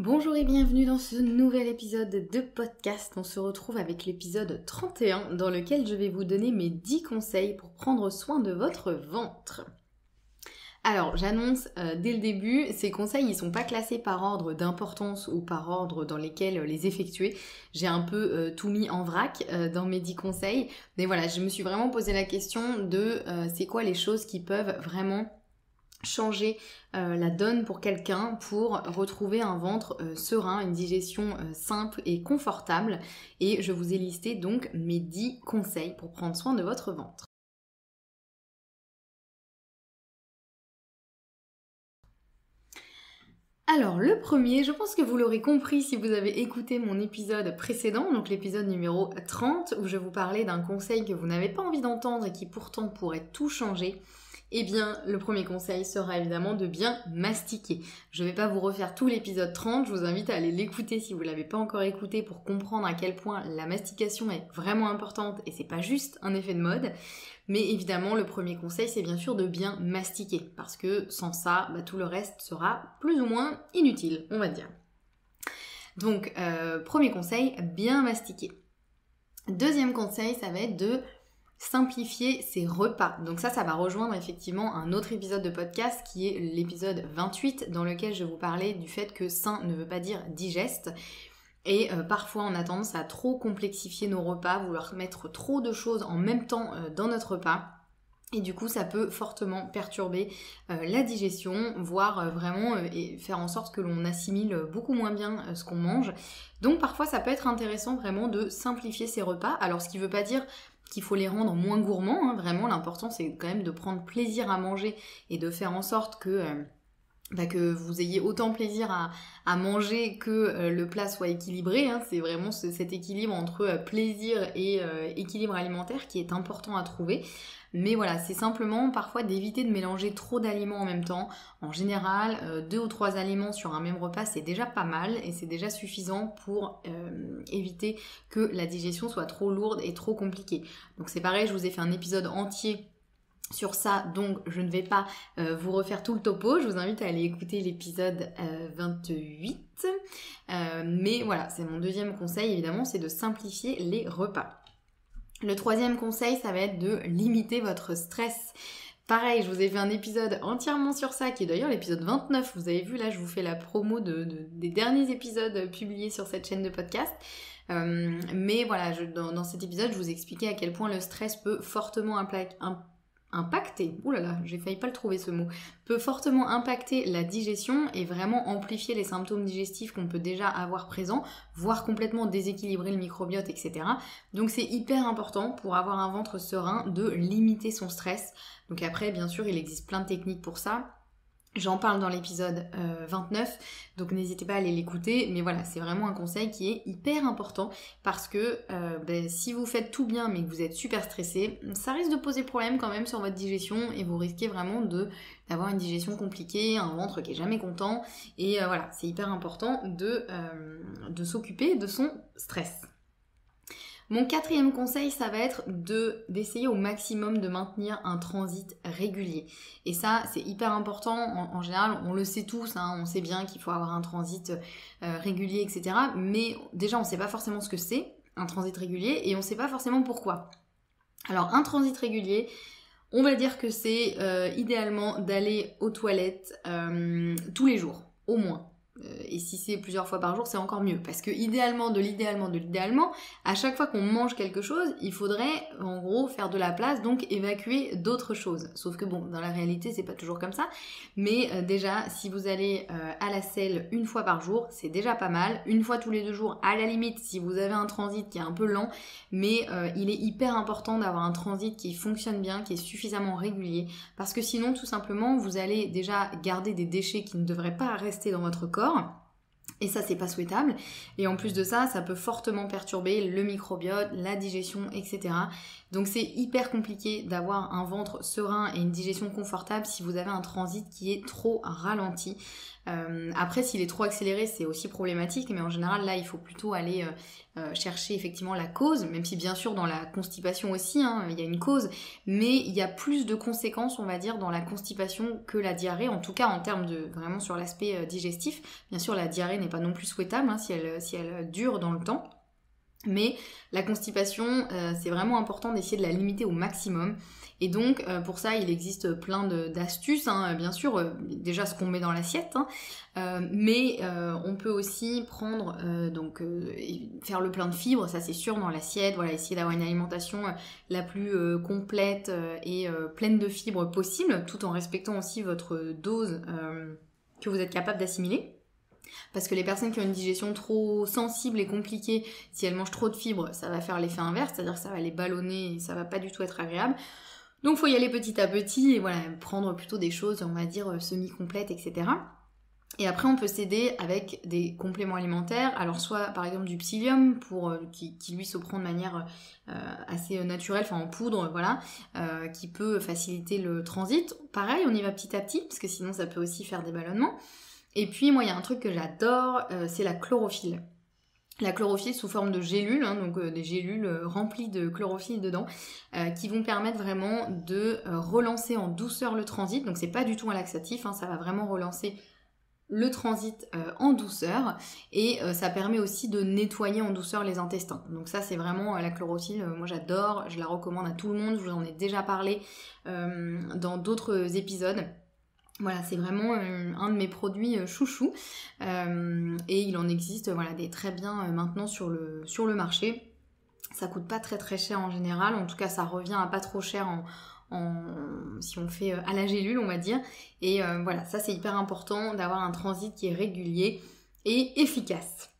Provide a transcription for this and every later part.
Bonjour et bienvenue dans ce nouvel épisode de podcast. On se retrouve avec l'épisode 31 dans lequel je vais vous donner mes 10 conseils pour prendre soin de votre ventre. Alors j'annonce dès le début, ces conseils ils sont pas classés par ordre d'importance ou par ordre dans lesquels les effectuer. J'ai un peu tout mis en vrac dans mes 10 conseils. Mais voilà, je me suis vraiment posé la question de c'est quoi les choses qui peuvent vraiment changer la donne pour quelqu'un pour retrouver un ventre serein, une digestion simple et confortable. Et je vous ai listé donc mes 10 conseils pour prendre soin de votre ventre. Alors le premier, je pense que vous l'aurez compris si vous avez écouté mon épisode précédent, donc l'épisode numéro 30, où je vous parlais d'un conseil que vous n'avez pas envie d'entendre et qui pourtant pourrait tout changer. Eh bien, le premier conseil sera évidemment de bien mastiquer. Je ne vais pas vous refaire tout l'épisode 30, je vous invite à aller l'écouter si vous ne l'avez pas encore écouté pour comprendre à quel point la mastication est vraiment importante et c'est pas juste un effet de mode. Mais évidemment, le premier conseil, c'est bien sûr de bien mastiquer, parce que sans ça, tout le reste sera plus ou moins inutile, on va dire. Donc, premier conseil, bien mastiquer. Deuxième conseil, ça va être de simplifier ses repas. Donc ça va rejoindre effectivement un autre épisode de podcast qui est l'épisode 28 dans lequel je vous parlais du fait que sain ne veut pas dire digeste. Et parfois on a tendance à trop complexifier nos repas, vouloir mettre trop de choses en même temps dans notre repas. Et du coup ça peut fortement perturber la digestion, voire vraiment faire en sorte que l'on assimile beaucoup moins bien ce qu'on mange. Donc parfois ça peut être intéressant vraiment de simplifier ses repas. Alors ce qui ne veut pas dire qu'il faut les rendre moins gourmands, hein. Vraiment l'important c'est quand même de prendre plaisir à manger et de faire en sorte que vous ayez autant plaisir à manger que le plat soit équilibré, hein. C'est vraiment cet équilibre entre plaisir et équilibre alimentaire qui est important à trouver. Mais voilà, c'est simplement parfois d'éviter de mélanger trop d'aliments en même temps. En général, 2 ou 3 aliments sur un même repas, c'est déjà pas mal et c'est déjà suffisant pour éviter que la digestion soit trop lourde et trop compliquée. Donc c'est pareil, je vous ai fait un épisode entier sur ça, donc je ne vais pas vous refaire tout le topo, je vous invite à aller écouter l'épisode 28. Mais voilà, c'est mon deuxième conseil évidemment, c'est de simplifier les repas. Le troisième conseil, ça va être de limiter votre stress. Pareil, je vous ai fait un épisode entièrement sur ça, qui est d'ailleurs l'épisode 29. Vous avez vu, là, je vous fais la promo des derniers épisodes publiés sur cette chaîne de podcast. Mais voilà, dans cet épisode, je vous expliquais à quel point le stress peut fortement impacter, j'ai failli pas le trouver ce mot, peut fortement impacter la digestion et vraiment amplifier les symptômes digestifs qu'on peut déjà avoir présents, voire complètement déséquilibrer le microbiote, etc. Donc c'est hyper important pour avoir un ventre serein de limiter son stress. Donc après, bien sûr, il existe plein de techniques pour ça. J'en parle dans l'épisode 29, donc n'hésitez pas à aller l'écouter, mais voilà, c'est vraiment un conseil qui est hyper important parce que si vous faites tout bien mais que vous êtes super stressé, ça risque de poser problème quand même sur votre digestion et vous risquez vraiment d'avoir une digestion compliquée, un ventre qui est jamais content, et voilà, c'est hyper important de s'occuper de son stress. Mon quatrième conseil, ça va être d'essayer au maximum de maintenir un transit régulier. Et ça, c'est hyper important. En général, on le sait tous, hein, on sait bien qu'il faut avoir un transit régulier, etc. Mais déjà, on ne sait pas forcément ce que c'est, un transit régulier, et on ne sait pas forcément pourquoi. Alors, un transit régulier, on va dire que c'est idéalement d'aller aux toilettes tous les jours, au moins. Et si c'est plusieurs fois par jour, c'est encore mieux. Parce que idéalement, à chaque fois qu'on mange quelque chose, il faudrait en gros faire de la place, donc évacuer d'autres choses. Sauf que bon, dans la réalité, c'est pas toujours comme ça. Mais déjà, si vous allez à la selle une fois par jour, c'est déjà pas mal. Une fois tous les 2 jours, à la limite, si vous avez un transit qui est un peu lent, mais il est hyper important d'avoir un transit qui fonctionne bien, qui est suffisamment régulier. Parce que sinon, tout simplement, vous allez déjà garder des déchets qui ne devraient pas rester dans votre corps. Et ça, c'est pas souhaitable. Et en plus de ça, ça peut fortement perturber le microbiote, la digestion, etc. Donc c'est hyper compliqué d'avoir un ventre serein et une digestion confortable si vous avez un transit qui est trop ralenti. Après, s'il est trop accéléré, c'est aussi problématique, mais en général, là, il faut plutôt aller chercher effectivement la cause, même si bien sûr dans la constipation aussi, hein, il y a une cause, mais il y a plus de conséquences, on va dire, dans la constipation que la diarrhée, en tout cas en termes de vraiment sur l'aspect digestif. Bien sûr, la diarrhée n'est pas non plus souhaitable, hein, si elle dure dans le temps. Mais la constipation, c'est vraiment important d'essayer de la limiter au maximum. Et donc, pour ça, il existe plein d'astuces, hein, bien sûr, déjà ce qu'on met dans l'assiette, hein, mais on peut aussi prendre, faire le plein de fibres, ça c'est sûr, dans l'assiette, voilà, essayer d'avoir une alimentation la plus complète et pleine de fibres possible, tout en respectant aussi votre dose que vous êtes capable d'assimiler. Parce que les personnes qui ont une digestion trop sensible et compliquée, si elles mangent trop de fibres, ça va faire l'effet inverse, c'est-à-dire que ça va les ballonner et ça va pas du tout être agréable. Donc il faut y aller petit à petit et voilà, prendre plutôt des choses, on va dire, semi-complètes, etc. Et après on peut s'aider avec des compléments alimentaires, alors soit par exemple du psyllium, qui lui se prend de manière assez naturelle, enfin en poudre, voilà, qui peut faciliter le transit. Pareil, on y va petit à petit, parce que sinon ça peut aussi faire des ballonnements. Et puis moi il y a un truc que j'adore, c'est la chlorophylle. La chlorophylle sous forme de gélules, hein, donc des gélules remplies de chlorophylle dedans, qui vont permettre vraiment de relancer en douceur le transit. Donc c'est pas du tout un laxatif, hein, ça va vraiment relancer le transit en douceur et ça permet aussi de nettoyer en douceur les intestins. Donc ça c'est vraiment la chlorophylle, moi j'adore, je la recommande à tout le monde, je vous en ai déjà parlé dans d'autres épisodes. Voilà, c'est vraiment un de mes produits chouchou et il en existe voilà, des très bien maintenant sur le marché. Ça coûte pas très très cher en général, en tout cas ça revient à pas trop cher si on fait à la gélule on va dire. Et voilà, ça c'est hyper important d'avoir un transit qui est régulier et efficace.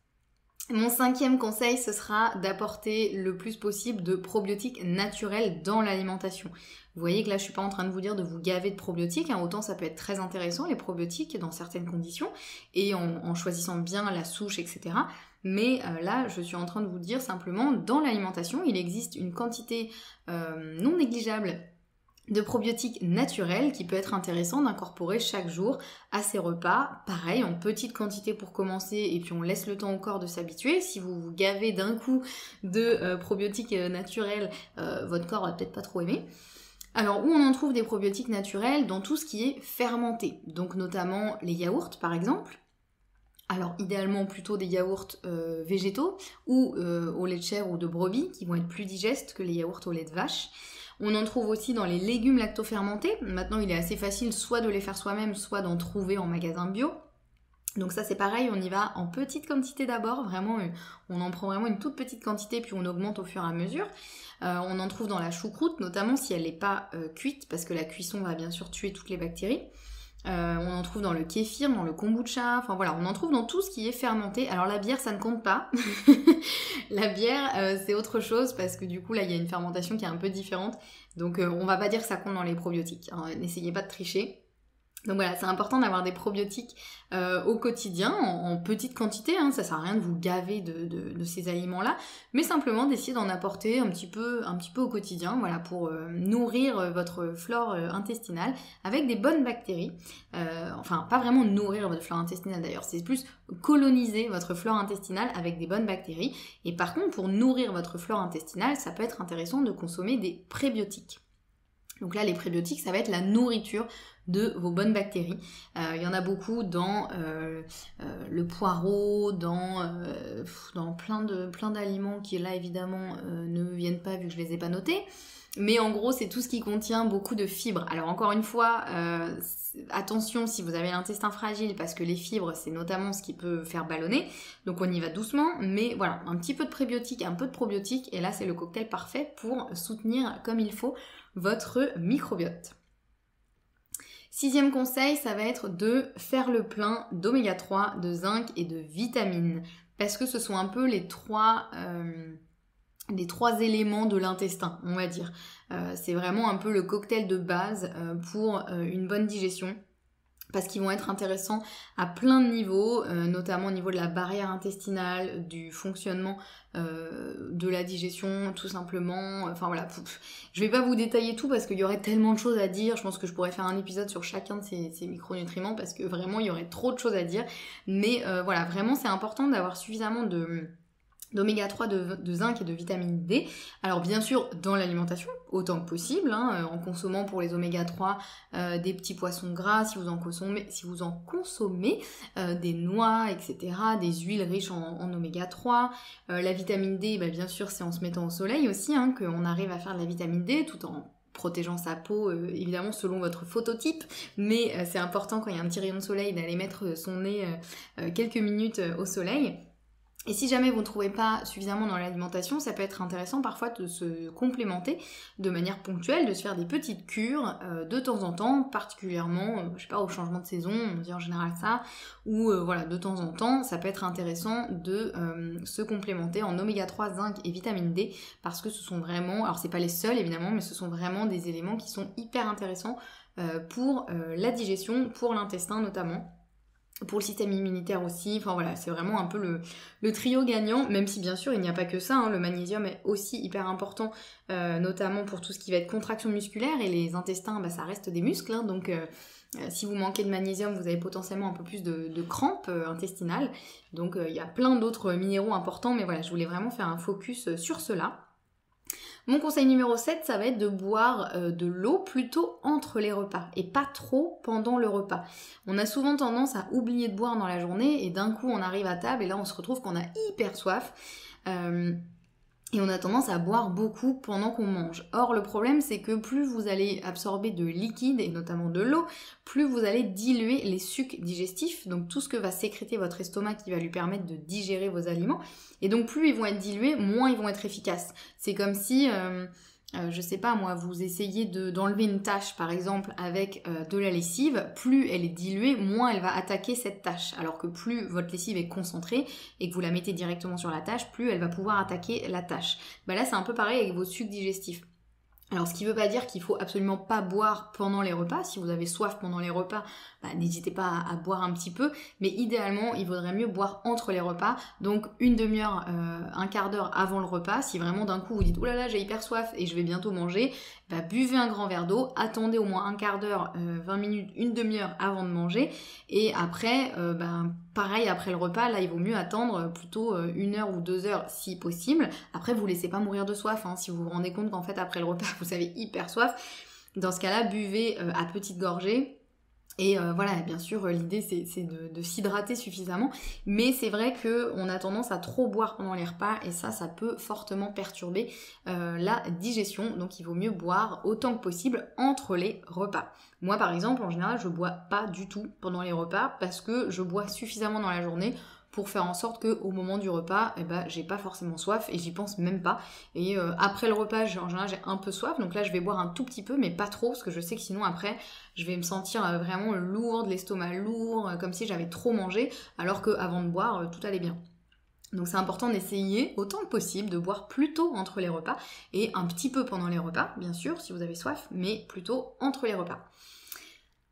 Mon 5e conseil, ce sera d'apporter le plus possible de probiotiques naturels dans l'alimentation. Vous voyez que là, je suis pas en train de vous dire de vous gaver de probiotiques, hein, autant ça peut être très intéressant, les probiotiques, dans certaines conditions, et en choisissant bien la souche, etc. Mais là, je suis en train de vous dire simplement, dans l'alimentation, il existe une quantité non négligeable de probiotiques naturels qui peut être intéressant d'incorporer chaque jour à ses repas. Pareil, en petite quantité pour commencer et puis on laisse le temps au corps de s'habituer. Si vous vous gavez d'un coup de probiotiques naturels, votre corps va peut-être pas trop aimer. Alors, où on en trouve des probiotiques naturels? Dans tout ce qui est fermenté. Donc notamment les yaourts par exemple. Alors idéalement plutôt des yaourts végétaux ou au lait de chèvre ou de brebis qui vont être plus digestes que les yaourts au lait de vache. On en trouve aussi dans les légumes lactofermentés. Maintenant, il est assez facile soit de les faire soi-même, soit d'en trouver en magasin bio. Donc ça c'est pareil, on y va en petite quantité d'abord, vraiment on en prend vraiment une toute petite quantité puis on augmente au fur et à mesure. On en trouve dans la choucroute, notamment si elle n'est pas cuite, parce que la cuisson va bien sûr tuer toutes les bactéries. On en trouve dans le kéfir, dans le kombucha, enfin voilà, on en trouve dans tout ce qui est fermenté. Alors la bière, ça ne compte pas. La bière, c'est autre chose parce que du coup, là, il y a une fermentation qui est un peu différente. Donc on va pas dire que ça compte dans les probiotiques, hein. N'essayez pas de tricher. Donc voilà, c'est important d'avoir des probiotiques au quotidien, en petite quantité, hein, ça sert à rien de vous gaver de ces aliments-là, mais simplement d'essayer d'en apporter un petit peu au quotidien, voilà, pour nourrir votre flore intestinale avec des bonnes bactéries. Enfin, pas vraiment nourrir votre flore intestinale d'ailleurs, c'est plus coloniser votre flore intestinale avec des bonnes bactéries. Et par contre, pour nourrir votre flore intestinale, ça peut être intéressant de consommer des prébiotiques. Donc là, les prébiotiques, ça va être la nourriture de vos bonnes bactéries. Il y en a beaucoup dans le poireau, dans plein d'aliments qui là évidemment ne me viennent pas vu que je les ai pas notés. Mais en gros, c'est tout ce qui contient beaucoup de fibres. Alors encore une fois, attention si vous avez l'intestin fragile parce que les fibres, c'est notamment ce qui peut faire ballonner. Donc on y va doucement, mais voilà, un petit peu de prébiotiques, un peu de probiotiques, et là c'est le cocktail parfait pour soutenir comme il faut votre microbiote. 6e conseil, ça va être de faire le plein d'oméga 3, de zinc et de vitamines. Parce que ce sont un peu les trois éléments de l'intestin, on va dire. C'est vraiment un peu le cocktail de base pour une bonne digestion. parce qu'ils vont être intéressants à plein de niveaux, notamment au niveau de la barrière intestinale, du fonctionnement de la digestion, tout simplement. Enfin voilà, je vais pas vous détailler tout parce qu'il y aurait tellement de choses à dire. Je pense que je pourrais faire un épisode sur chacun de ces micronutriments parce que vraiment il y aurait trop de choses à dire. Mais voilà, vraiment c'est important d'avoir suffisamment d'oméga 3, de zinc et de vitamine D. Alors bien sûr dans l'alimentation, autant que possible, en consommant pour les oméga 3 des petits poissons gras, si vous en consommez, des noix, etc., des huiles riches en oméga 3. La vitamine D, bien sûr c'est en se mettant au soleil aussi, qu'on arrive à faire de la vitamine D tout en protégeant sa peau, évidemment selon votre phototype, mais c'est important quand il y a un petit rayon de soleil d'aller mettre son nez quelques minutes au soleil. Et si jamais vous ne trouvez pas suffisamment dans l'alimentation, ça peut être intéressant parfois de se complémenter de manière ponctuelle, de se faire des petites cures de temps en temps, particulièrement, je sais pas, au changement de saison, on dit en général ça, ou voilà, de temps en temps, ça peut être intéressant de se complémenter en oméga 3, zinc et vitamine D, parce que ce sont vraiment, alors c'est pas les seuls évidemment, mais ce sont vraiment des éléments qui sont hyper intéressants pour la digestion, pour l'intestin notamment. Pour le système immunitaire aussi, enfin voilà, c'est vraiment un peu le trio gagnant, même si bien sûr il n'y a pas que ça, le magnésium est aussi hyper important, notamment pour tout ce qui va être contraction musculaire, et les intestins, ça reste des muscles, donc si vous manquez de magnésium, vous avez potentiellement un peu plus de crampes intestinales, donc il y a plein d'autres minéraux importants, mais voilà, je voulais vraiment faire un focus sur cela. Mon conseil numéro 7, ça va être de boire de l'eau plutôt entre les repas et pas trop pendant le repas. On a souvent tendance à oublier de boire dans la journée et d'un coup on arrive à table et là on se retrouve qu'on a hyper soif. Et on a tendance à boire beaucoup pendant qu'on mange. Or, le problème, c'est que plus vous allez absorber de liquide, et notamment de l'eau, plus vous allez diluer les sucs digestifs, donc tout ce que va sécréter votre estomac qui va lui permettre de digérer vos aliments. Et donc, plus ils vont être dilués, moins ils vont être efficaces. C'est comme si... je sais pas moi, vous essayez d'enlever une tache par exemple avec de la lessive, plus elle est diluée, moins elle va attaquer cette tache. Alors que plus votre lessive est concentrée et que vous la mettez directement sur la tache, plus elle va pouvoir attaquer la tache. Là c'est un peu pareil avec vos sucs digestifs. Alors ce qui veut pas dire qu'il faut absolument pas boire pendant les repas. Si vous avez soif pendant les repas, n'hésitez pas à boire un petit peu, mais idéalement il vaudrait mieux boire entre les repas, donc une demi-heure, un quart d'heure avant le repas. Si vraiment d'un coup vous dites oh là là j'ai hyper soif et je vais bientôt manger, buvez un grand verre d'eau, attendez au moins un quart d'heure, 20 minutes, une demi-heure avant de manger, et après pareil après le repas, là il vaut mieux attendre plutôt 1 heure ou 2 heures si possible. Après vous laissez pas mourir de soif, si vous vous rendez compte qu'en fait après le repas vous avez hyper soif, dans ce cas-là buvez à petites gorgées. Et voilà, bien sûr, l'idée c'est de s'hydrater suffisamment, mais c'est vrai qu'on a tendance à trop boire pendant les repas et ça peut fortement perturber la digestion, donc il vaut mieux boire autant que possible entre les repas. Moi par exemple, en général, je bois pas du tout pendant les repas parce que je bois suffisamment dans la journée pour faire en sorte qu'au moment du repas, j'ai pas forcément soif et j'y pense même pas. Et après le repas, en général, j'ai un peu soif, donc là je vais boire un tout petit peu, mais pas trop, parce que je sais que sinon après, je vais me sentir vraiment lourde, l'estomac lourd, comme si j'avais trop mangé, alors qu'avant de boire, tout allait bien. Donc c'est important d'essayer autant que possible de boire plutôt entre les repas, et un petit peu pendant les repas, bien sûr, si vous avez soif, mais plutôt entre les repas.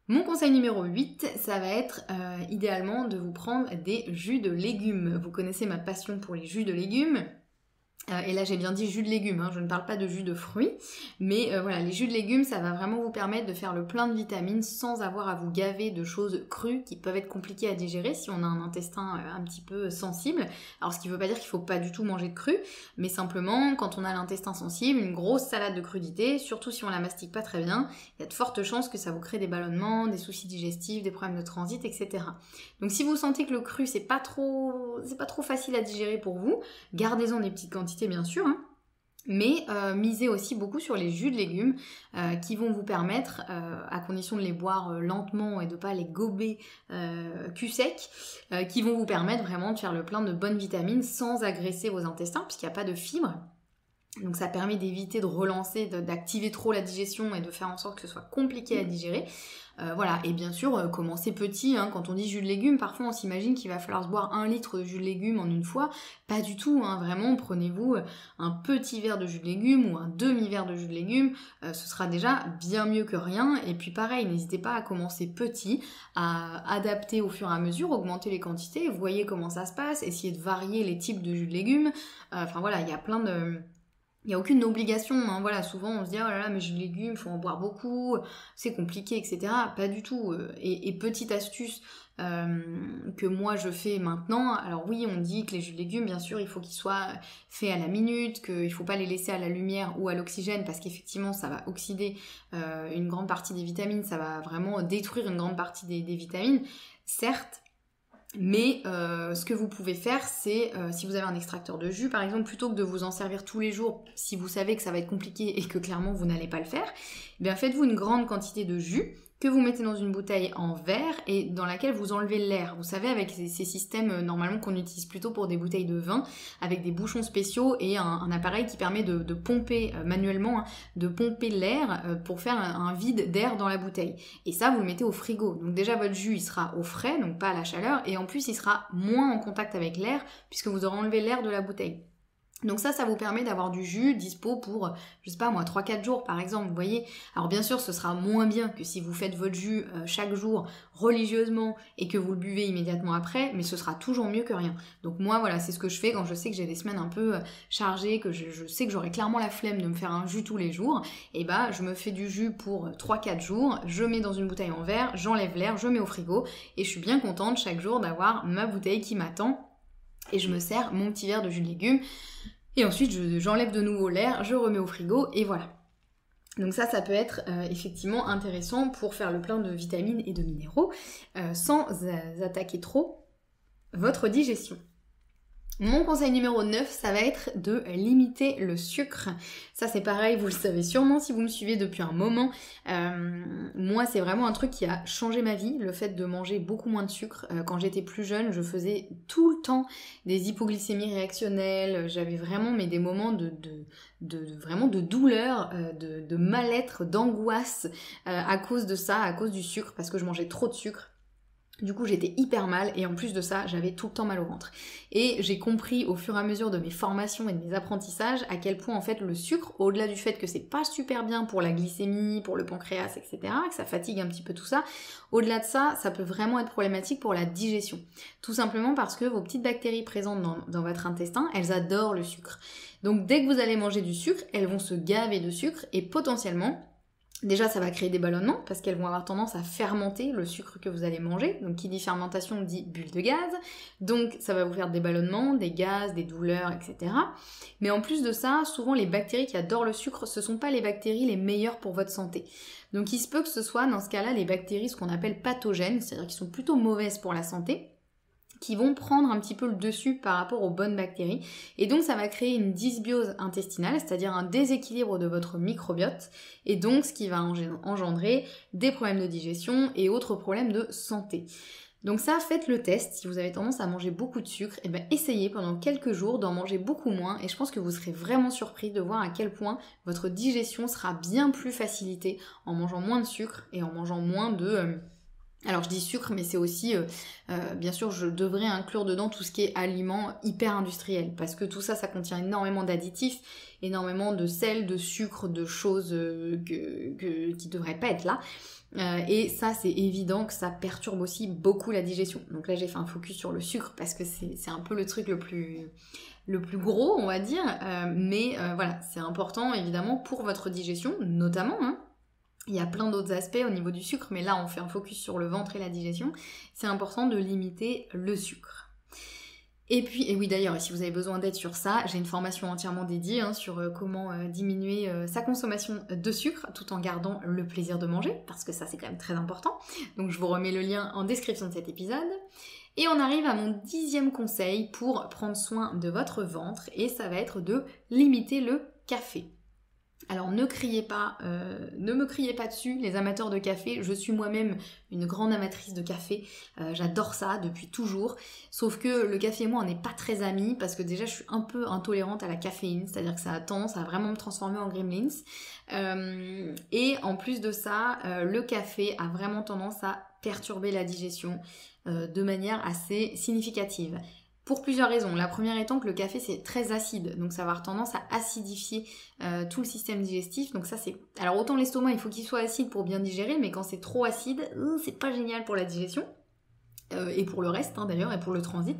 Mon conseil numéro 8, ça va être idéalement de vous prendre des jus de légumes. Vous connaissez ma passion pour les jus de légumes. Et là j'ai bien dit jus de légumes, je ne parle pas de jus de fruits, mais voilà, les jus de légumes ça va vraiment vous permettre de faire le plein de vitamines sans avoir à vous gaver de choses crues qui peuvent être compliquées à digérer si on a un intestin un petit peu sensible. Alors ce qui veut pas dire qu'il faut pas du tout manger de cru, mais simplement quand on a l'intestin sensible, une grosse salade de crudité, surtout si on la mastique pas très bien, il y a de fortes chances que ça vous crée des ballonnements, des soucis digestifs, des problèmes de transit, etc. Donc si vous sentez que le cru c'est pas trop facile à digérer pour vous, gardez-en des petites quantités bien sûr, mais misez aussi beaucoup sur les jus de légumes qui vont vous permettre, à condition de les boire lentement et de ne pas les gober cul sec, qui vont vous permettre vraiment de faire le plein de bonnes vitamines sans agresser vos intestins puisqu'il n'y a pas de fibres. Donc ça permet d'éviter de relancer, d'activer trop la digestion et de faire en sorte que ce soit compliqué à digérer. Voilà, et bien sûr, commencer petit, hein. Quand on dit jus de légumes, parfois on s'imagine qu'il va falloir se boire 1 litre de jus de légumes en une fois. Pas du tout, hein. Vraiment, prenez-vous un petit verre de jus de légumes ou un demi-verre de jus de légumes, ce sera déjà bien mieux que rien. Et puis pareil, n'hésitez pas à commencer petit, à adapter au fur et à mesure, augmenter les quantités, voyez comment ça se passe, essayez de varier les types de jus de légumes. Enfin voilà, il y a plein de... Il n'y a aucune obligation, hein. Voilà, souvent on se dit « Oh là là, mais jus de légumes, il faut en boire beaucoup, c'est compliqué, etc. » Pas du tout. Et petite astuce que moi je fais maintenant, alors oui, on dit que les jus de légumes, bien sûr, il faut qu'ils soient faits à la minute, qu'il ne faut pas les laisser à la lumière ou à l'oxygène, parce qu'effectivement, ça va oxyder une grande partie des vitamines, ça va vraiment détruire une grande partie des vitamines, certes. Mais ce que vous pouvez faire, c'est, si vous avez un extracteur de jus par exemple, plutôt que de vous en servir tous les jours, si vous savez que ça va être compliqué et que clairement vous n'allez pas le faire, eh bien faites-vous une grande quantité de jus que vous mettez dans une bouteille en verre et dans laquelle vous enlevez l'air. Vous savez, avec ces systèmes normalement qu'on utilise plutôt pour des bouteilles de vin, avec des bouchons spéciaux et un appareil qui permet de pomper manuellement, hein, de pomper l'air pour faire un vide d'air dans la bouteille. Et ça, vous le mettez au frigo. Donc déjà, votre jus, il sera au frais, donc pas à la chaleur, et en plus, il sera moins en contact avec l'air, puisque vous aurez enlevé l'air de la bouteille. Donc ça vous permet d'avoir du jus dispo pour, je sais pas moi, 3-4 jours par exemple, vous voyez. Alors bien sûr, ce sera moins bien que si vous faites votre jus chaque jour religieusement et que vous le buvez immédiatement après, mais ce sera toujours mieux que rien. Donc moi, voilà, c'est ce que je fais quand je sais que j'ai des semaines un peu chargées, que je sais que j'aurai clairement la flemme de me faire un jus tous les jours, et bah je me fais du jus pour 3-4 jours, je mets dans une bouteille en verre, j'enlève l'air, je mets au frigo, et je suis bien contente chaque jour d'avoir ma bouteille qui m'attend. Et je me sers mon petit verre de jus de légumes. Et ensuite, j'enlève de nouveau l'air, je remets au frigo, et voilà. Donc ça peut être effectivement intéressant pour faire le plein de vitamines et de minéraux, sans attaquer trop votre digestion. Mon conseil numéro 9, ça va être de limiter le sucre. Ça c'est pareil, vous le savez sûrement si vous me suivez depuis un moment. Moi c'est vraiment un truc qui a changé ma vie, le fait de manger beaucoup moins de sucre. Quand j'étais plus jeune, je faisais tout le temps des hypoglycémies réactionnelles. J'avais vraiment des moments vraiment de douleur, de mal-être, d'angoisse à cause de ça, à cause du sucre, parce que je mangeais trop de sucre. Du coup, j'étais hyper mal et en plus de ça, j'avais tout le temps mal au ventre. Et j'ai compris au fur et à mesure de mes formations et de mes apprentissages à quel point en fait le sucre, au-delà du fait que c'est pas super bien pour la glycémie, pour le pancréas, etc., que ça fatigue un petit peu tout ça, au-delà de ça, ça peut vraiment être problématique pour la digestion. Tout simplement parce que vos petites bactéries présentes dans votre intestin, elles adorent le sucre. Donc dès que vous allez manger du sucre, elles vont se gaver de sucre et potentiellement, déjà, ça va créer des ballonnements parce qu'elles vont avoir tendance à fermenter le sucre que vous allez manger. Donc, qui dit fermentation dit bulle de gaz. Donc, ça va vous faire des ballonnements, des gaz, des douleurs, etc. Mais en plus de ça, souvent les bactéries qui adorent le sucre, ce sont pas les bactéries les meilleures pour votre santé. Donc, il se peut que ce soit dans ce cas-là les bactéries, ce qu'on appelle pathogènes, c'est-à-dire qui sont plutôt mauvaises pour la santé, qui vont prendre un petit peu le dessus par rapport aux bonnes bactéries. Et donc ça va créer une dysbiose intestinale, c'est-à-dire un déséquilibre de votre microbiote, et donc ce qui va engendrer des problèmes de digestion et autres problèmes de santé. Donc ça, faites le test, si vous avez tendance à manger beaucoup de sucre, et bien essayez pendant quelques jours d'en manger beaucoup moins, et je pense que vous serez vraiment surpris de voir à quel point votre digestion sera bien plus facilitée en mangeant moins de sucre et en mangeant moins de... Alors je dis sucre, mais c'est aussi, bien sûr, je devrais inclure dedans tout ce qui est aliments hyper industriels, parce que tout ça, ça contient énormément d'additifs, énormément de sel, de sucre, de choses qui devraient pas être là. Et ça, c'est évident que ça perturbe aussi beaucoup la digestion. Donc là, j'ai fait un focus sur le sucre, parce que c'est un peu le truc le plus gros, on va dire, mais voilà, c'est important, évidemment, pour votre digestion, notamment, hein. Il y a plein d'autres aspects au niveau du sucre, mais là on fait un focus sur le ventre et la digestion. C'est important de limiter le sucre. Et puis, et oui d'ailleurs, si vous avez besoin d'aide sur ça, j'ai une formation entièrement dédiée sur comment diminuer sa consommation de sucre tout en gardant le plaisir de manger, parce que ça c'est quand même très important. Donc je vous remets le lien en description de cet épisode. Et on arrive à mon 10e conseil pour prendre soin de votre ventre, et ça va être de limiter le café. Alors ne criez pas, ne me criez pas dessus, les amateurs de café. Je suis moi-même une grande amatrice de café. J'adore ça depuis toujours. Sauf que le café et moi, on n'est pas très amis parce que déjà, je suis un peu intolérante à la caféine. C'est-à-dire que ça a tendance à vraiment me transformer en gremlins. Et en plus de ça, le café a vraiment tendance à perturber la digestion de manière assez significative. Pour plusieurs raisons. La première étant que le café c'est très acide, donc ça va avoir tendance à acidifier tout le système digestif. Donc ça c'est... Alors autant l'estomac il faut qu'il soit acide pour bien digérer, mais quand c'est trop acide, c'est pas génial pour la digestion. Et pour le reste d'ailleurs, et pour le transit.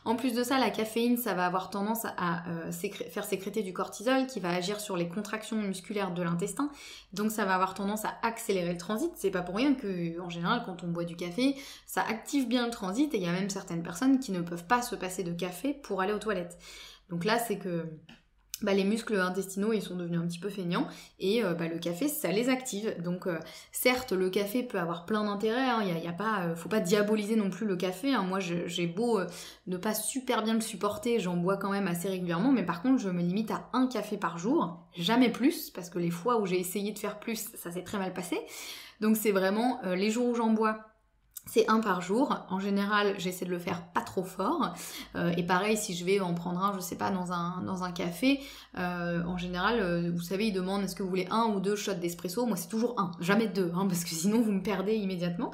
En plus de ça, la caféine, ça va avoir tendance à faire sécréter du cortisol qui va agir sur les contractions musculaires de l'intestin. Donc ça va avoir tendance à accélérer le transit. C'est pas pour rien que, en général, quand on boit du café, ça active bien le transit et il y a même certaines personnes qui ne peuvent pas se passer de café pour aller aux toilettes. Donc là, c'est que... les muscles intestinaux ils sont devenus un petit peu feignants et le café ça les active. Donc certes le café peut avoir plein d'intérêts, faut pas diaboliser non plus le café, hein. Moi j'ai beau ne pas super bien le supporter, j'en bois quand même assez régulièrement, mais par contre je me limite à un café par jour, jamais plus, parce que les fois où j'ai essayé de faire plus ça s'est très mal passé. Donc c'est vraiment les jours où j'en bois, c'est un par jour. En général, j'essaie de le faire pas trop fort. Et pareil, si je vais en prendre un, je sais pas, dans un café, en général, vous savez, ils demandent est-ce que vous voulez 1 ou 2 shots d'espresso. Moi, c'est toujours 1, jamais 2, parce que sinon, vous me perdez immédiatement.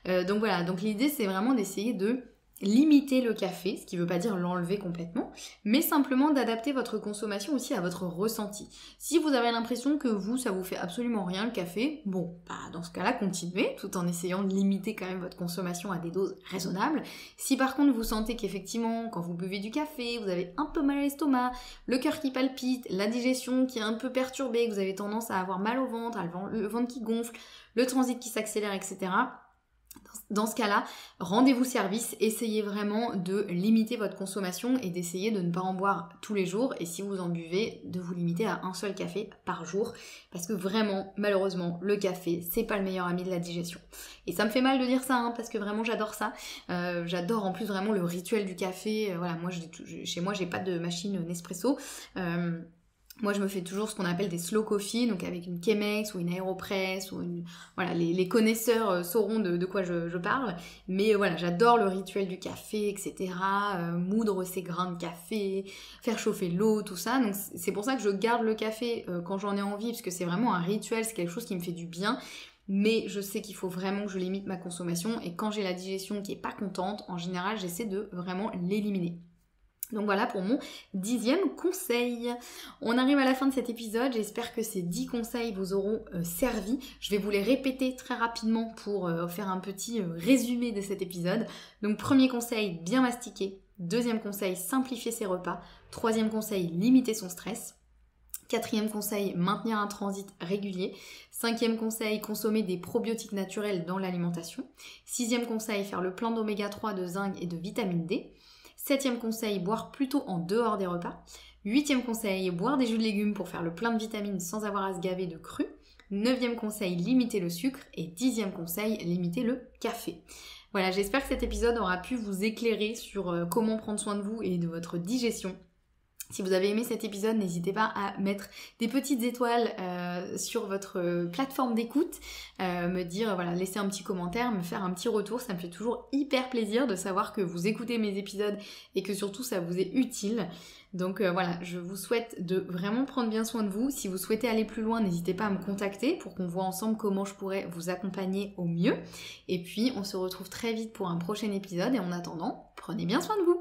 Donc voilà, donc l'idée, c'est vraiment d'essayer de limiter le café, ce qui veut pas dire l'enlever complètement, mais simplement d'adapter votre consommation aussi à votre ressenti. Si vous avez l'impression que ça vous fait absolument rien le café, dans ce cas-là, continuez, tout en essayant de limiter quand même votre consommation à des doses raisonnables. Si par contre vous sentez qu'effectivement, quand vous buvez du café, vous avez un peu mal à l'estomac, le cœur qui palpite, la digestion qui est un peu perturbée, que vous avez tendance à avoir mal au ventre, le ventre qui gonfle, le transit qui s'accélère, etc., dans ce cas-là, rendez-vous service, essayez vraiment de limiter votre consommation et d'essayer de ne pas en boire tous les jours, et si vous en buvez, de vous limiter à un seul café par jour, parce que vraiment, malheureusement, le café, c'est pas le meilleur ami de la digestion. Et ça me fait mal de dire ça, parce que vraiment j'adore ça. J'adore en plus vraiment le rituel du café. Moi chez moi j'ai pas de machine Nespresso. Moi, je me fais toujours ce qu'on appelle des slow coffee, donc avec une Chemex ou une Aeropress, ou les connaisseurs sauront de quoi je parle. Mais j'adore le rituel du café, etc. Moudre ses grains de café, faire chauffer l'eau, tout ça. Donc c'est pour ça que je garde le café quand j'en ai envie, parce que c'est vraiment un rituel, c'est quelque chose qui me fait du bien. Mais je sais qu'il faut vraiment que je limite ma consommation, et quand j'ai la digestion qui est pas contente, en général, j'essaie de vraiment l'éliminer. Donc voilà pour mon 10e conseil. On arrive à la fin de cet épisode, j'espère que ces 10 conseils vous auront servi. Je vais vous les répéter très rapidement pour faire un petit résumé de cet épisode. Donc premier conseil, bien mastiquer. Deuxième conseil, simplifier ses repas. Troisième conseil, limiter son stress. Quatrième conseil, maintenir un transit régulier. Cinquième conseil, consommer des probiotiques naturels dans l'alimentation. Sixième conseil, faire le plein d'oméga 3, de zinc et de vitamine D. Septième conseil, boire plutôt en dehors des repas. Huitième conseil, boire des jus de légumes pour faire le plein de vitamines sans avoir à se gaver de cru. Neuvième conseil, limiter le sucre. Et 10e conseil, limiter le café. Voilà, j'espère que cet épisode aura pu vous éclairer sur comment prendre soin de vous et de votre digestion. Si vous avez aimé cet épisode, n'hésitez pas à mettre des petites étoiles sur votre plateforme d'écoute, me dire, laisser un petit commentaire, me faire un petit retour, ça me fait toujours hyper plaisir de savoir que vous écoutez mes épisodes et que surtout ça vous est utile. Donc je vous souhaite de vraiment prendre bien soin de vous. Si vous souhaitez aller plus loin, n'hésitez pas à me contacter pour qu'on voit ensemble comment je pourrais vous accompagner au mieux. Et puis on se retrouve très vite pour un prochain épisode, et en attendant, prenez bien soin de vous.